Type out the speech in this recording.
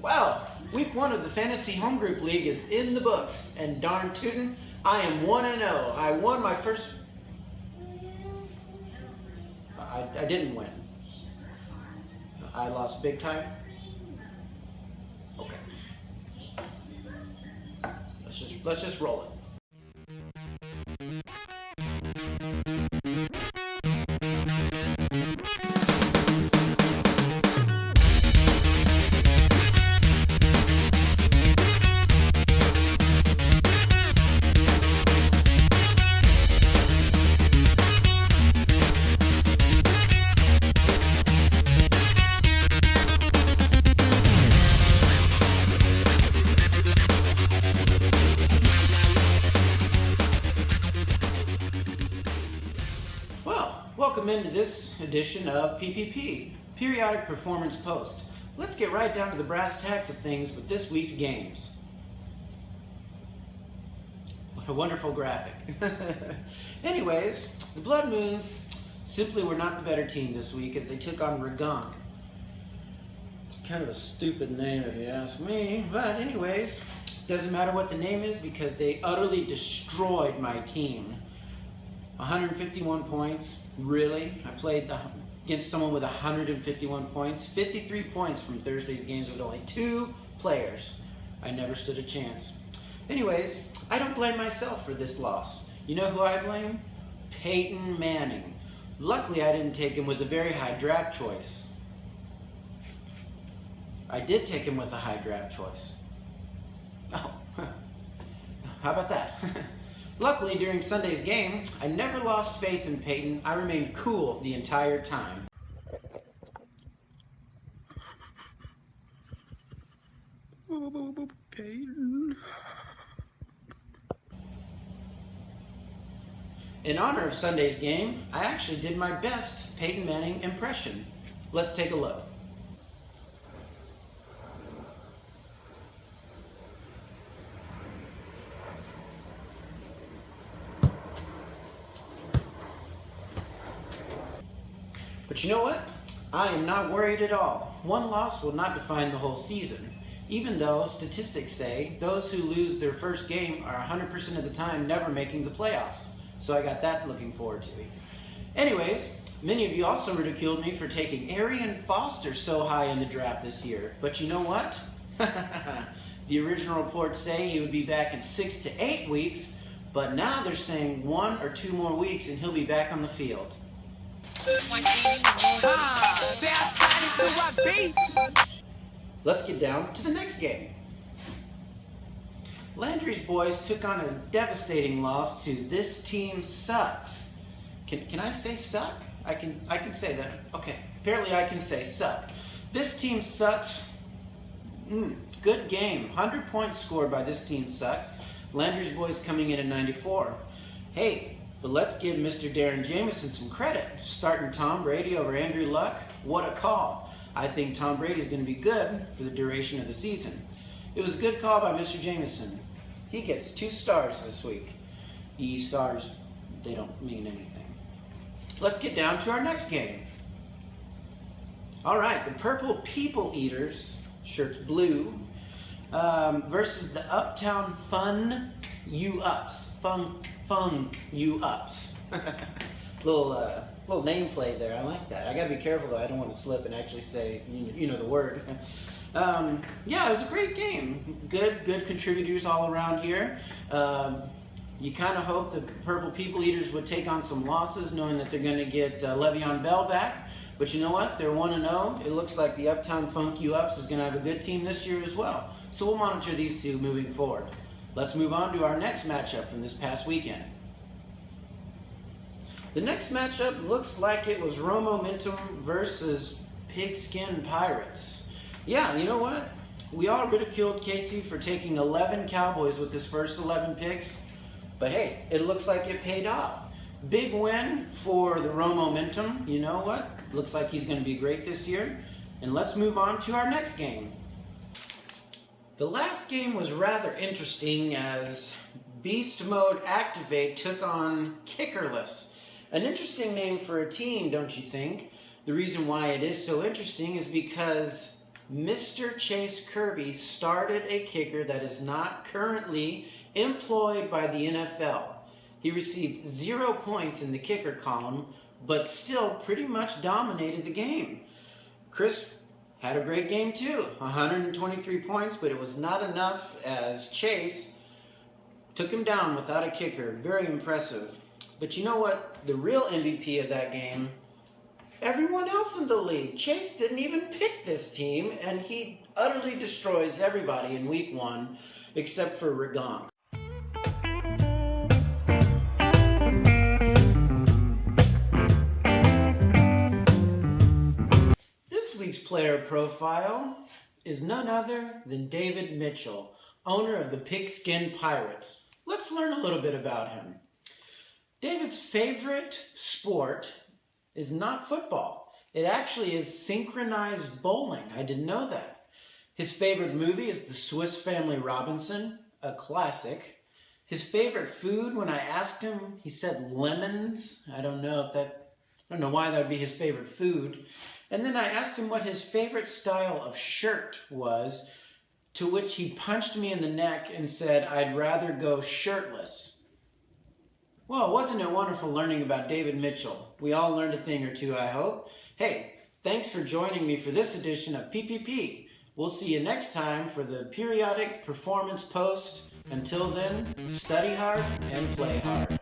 Well, week 1 of the Fantasy Home Group League is in the books, and darn tootin', I am 1-0. I won my first... I didn't win. I lost big time. Okay. Let's just roll it. Welcome into this edition of PPP, Periodic Performance Post. Let's get right down to the brass tacks of things with this week's games. What a wonderful graphic. Anyways, the Blood Moons simply were not the better team this week as they took on Ragonk. It's kind of a stupid name if you ask me, but anyways, doesn't matter what the name is because they utterly destroyed my team. 151 points. Really? I played against someone with 151 points. 53 points from Thursday's games with only 2 players. I never stood a chance. Anyways, I don't blame myself for this loss. You know who I blame? Peyton Manning. Luckily, I didn't take him with a very high draft choice. I did take him with a high draft choice. Oh, how about that? Luckily, during Sunday's game, I never lost faith in Peyton. I remained cool the entire time. Peyton. In honor of Sunday's game, I actually did my best Peyton Manning impression. Let's take a look. But you know what? I am not worried at all. One loss will not define the whole season, even though statistics say those who lose their first game are 100% of the time never making the playoffs. So I got that looking forward to. Anyways, many of you also ridiculed me for taking Arian Foster so high in the draft this year. But you know what? The original reports say he would be back in 6 to 8 weeks, but now they're saying 1 or 2 more weeks and he'll be back on the field. Let's get down to the next game. Landry's boys took on a devastating loss to This Team Sucks. Can I say suck? I can say that. Okay, apparently I can say suck. This Team Sucks. Good game. 100 points scored by This Team Sucks. Landry's boys coming in at 94. Hey, but let's give Mr. Darren Jamison some credit. Starting Tom Brady over Andrew Luck, what a call. I think Tom Brady's going to be good for the duration of the season. It was a good call by Mr. Jamison. He gets 2 stars this week. E stars, they don't mean anything. Let's get down to our next game. All right, the Purple People Eaters, shirts blue, versus the Uptown Fun U-Ups. Funk you ups. little nameplay there. I like that. I gotta be careful though. I don't want to slip and actually say you know the word. Yeah, it was a great game. Good contributors all around here. You kind of hope the Purple People Eaters would take on some losses, knowing that they're going to get Le'Veon Bell back. But you know what? They're 1-0. It looks like the Uptown Funk You Ups is going to have a good team this year as well. So we'll monitor these two moving forward. Let's move on to our next matchup from this past weekend. The next matchup looks like it was Romomentum versus Pigskin Pirates. Yeah, you know what? We all ridiculed Casey for taking 11 Cowboys with his first 11 picks, but hey, it looks like it paid off. Big win for the Romomentum. You know what? Looks like he's going to be great this year. And let's move on to our next game. The last game was rather interesting as Beast Mode Activate took on Kickerless. An interesting name for a team, don't you think? The reason why it is so interesting is because Mr. Chase Kirby started a kicker that is not currently employed by the NFL. He received 0 points in the kicker column, but still pretty much dominated the game. Chris had a great game too, 123 points, but it was not enough as Chase took him down without a kicker. Very impressive. But you know what? The real MVP of that game, everyone else in the league. Chase didn't even pick this team, and he utterly destroys everybody in week 1 except for Rigonk. This week's player profile is none other than David Mitchell, owner of the Pigskin Pirates. Let's learn a little bit about him. David's favorite sport is not football. It actually is synchronized bowling. I didn't know that. His favorite movie is The Swiss Family Robinson, a classic. His favorite food, when I asked him, he said lemons. I don't know why that would be his favorite food. And then I asked him what his favorite style of shirt was, to which he punched me in the neck and said, "I'd rather go shirtless." Well, wasn't it wonderful learning about David Mitchell? We all learned a thing or two, I hope. Hey, thanks for joining me for this edition of PPP. We'll see you next time for the periodic performance post. Until then, study hard and play hard.